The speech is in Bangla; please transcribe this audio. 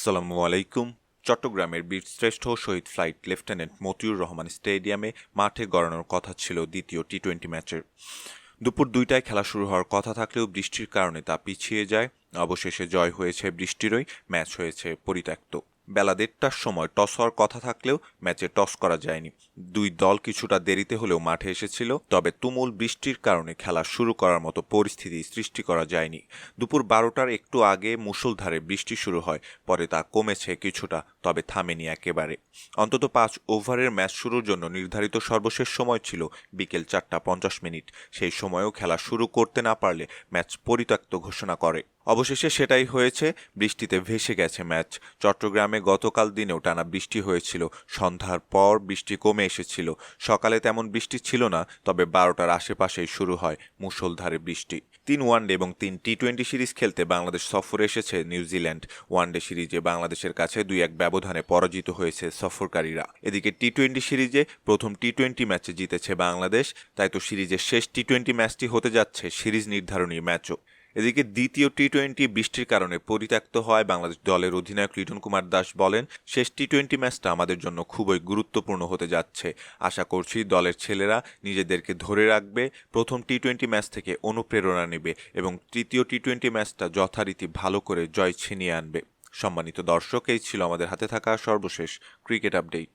আসসালামু আলাইকুম। চট্টগ্রামের বীরশ্রেষ্ঠ শহীদ ফ্লাইট লেফটেন্যান্ট মতিউর রহমান স্টেডিয়ামে মাঠে গড়ানোর কথা ছিল দ্বিতীয় টি-20 ম্যাচের। দুপুর ২টায় খেলা শুরু হওয়ার কথা থাকলেও বৃষ্টির কারণে তা পিছিয়ে যায়। অবশেষে জয় হয়েছে বৃষ্টিরই, ম্যাচ হয়েছে পরিত্যক্ত। বেলা ১:৩০টার সময় টস হওয়ার কথা থাকলেও ম্যাচে টস করা যায়নি। দুই দল কিছুটা দেরিতে হলেও মাঠে এসেছিল, তবে তুমুল বৃষ্টির কারণে খেলা শুরু করার মতো পরিস্থিতি সৃষ্টি করা যায়নি। দুপুর ১২টার একটু আগে মুষলধারে বৃষ্টি শুরু হয়, পরে তা কমেছে কিছুটা, তবে থামেনি একেবারে। অন্তত ৫ ওভারের ম্যাচ শুরুর জন্য নির্ধারিত সর্বশেষ সময় ছিল বিকেল ৪:৫০। সেই সময়েও খেলা শুরু করতে না পারলে ম্যাচ পরিত্যক্ত ঘোষণা করে। অবশেষে সেটাই হয়েছে, বৃষ্টিতে ভেসে গেছে ম্যাচ। চট্টগ্রামে গতকাল দিনেও টানা বৃষ্টি হয়েছিল, সন্ধ্যার পর বৃষ্টি কমে এসেছিল। সকালে তেমন বৃষ্টি ছিল না, তবে ১২টার আশেপাশেই শুরু হয় মুষলধারে বৃষ্টি। ৩ ওয়ানডে এবং ৩ টি-20 সিরিজ খেলতে বাংলাদেশ সফরে এসেছে নিউজিল্যান্ড। ওয়ানডে সিরিজে বাংলাদেশের কাছে ২-১ ব্যবধানে পরাজিত হয়েছে সফরকারীরা। এদিকে টি-20 সিরিজে প্রথম টি-20 ম্যাচে জিতেছে বাংলাদেশ, তাই তো সিরিজের শেষ টি-20 ম্যাচটি হতে যাচ্ছে সিরিজ নির্ধারণী ম্যাচও। এদিকে দ্বিতীয় টি-20 বৃষ্টির কারণে পরিত্যক্ত হয় বাংলাদেশ দলের অধিনায়ক লিটন কুমার দাস বলেন, শেষ টি-20 ম্যাচটা আমাদের জন্য খুবই গুরুত্বপূর্ণ হতে যাচ্ছে। আশা করছি দলের ছেলেরা নিজেদেরকে ধরে রাখবে, প্রথম টি-20 ম্যাচ থেকে অনুপ্রেরণা নেবে এবং তৃতীয় টি-20 ম্যাচটা যথারীতি ভালো করে জয় ছিনিয়ে আনবে। সম্মানিত দর্শক, এই ছিল আমাদের হাতে থাকা সর্বশেষ ক্রিকেট আপডেট।